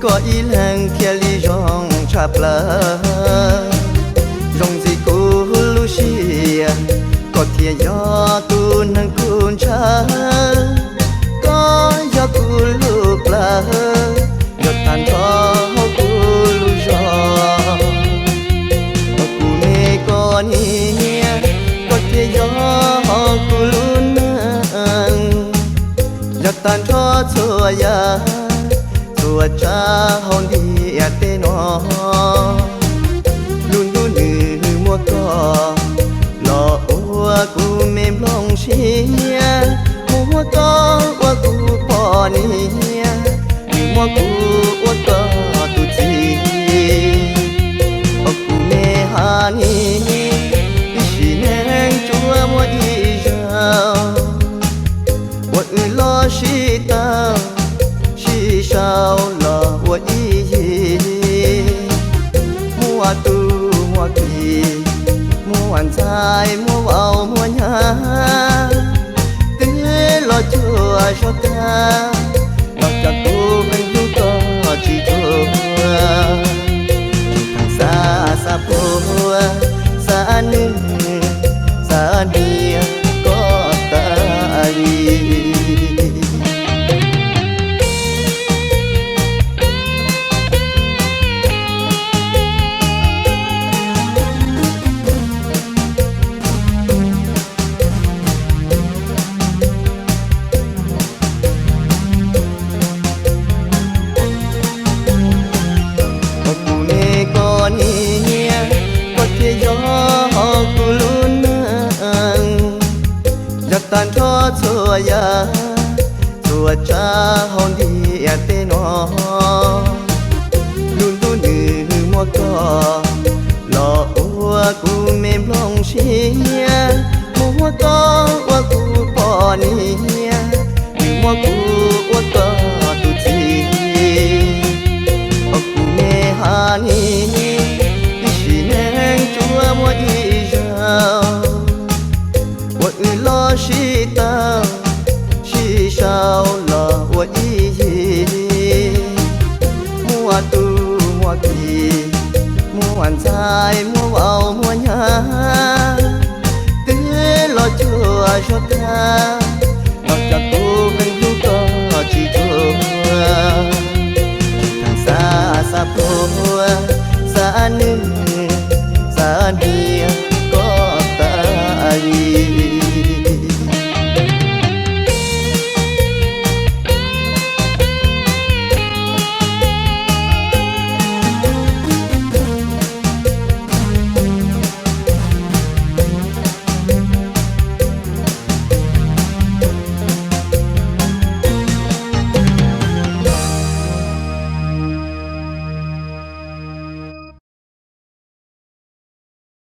có ý làng kia li rong chạp lỡ rong gì cô Lucia có thiệt gió tu nâng cuốn cha có gió cô lúc lỡ gió tàn gió cô lu gió có cô mê có nia có thiệt gió cô lu nâng gió tàn gió chua ya chua cha hôn đi tê nó luôn luôn nữ mua cò lọ ua cu mềm lòng xia mua có ua cu bỏ nia mua cu ua có tu chi cu mê hà ni xì neng chua mua y rau ua lo xì tao xì sao lo ua y mua tu mua kỳ mua ăn trái mua vào mua nhà tứ lo chùa cho ta lo cho cô mình tu có chỉ chùa xa xa phố xa nữ xa đi có ta đi tan cho chua ya chua cha hôn đi tê nó luôn luôn nữ mua cò lọ ua cu mềm lòng xia mua có ua cu bỏ nia mua cu ua có tu chi cu mê hà ni xì neng chua mua y rau lo xì tao xì sao lo ua y mua tu mua kỳ mua ăn trái mua vào mua nhà tứ lo chùa cho ta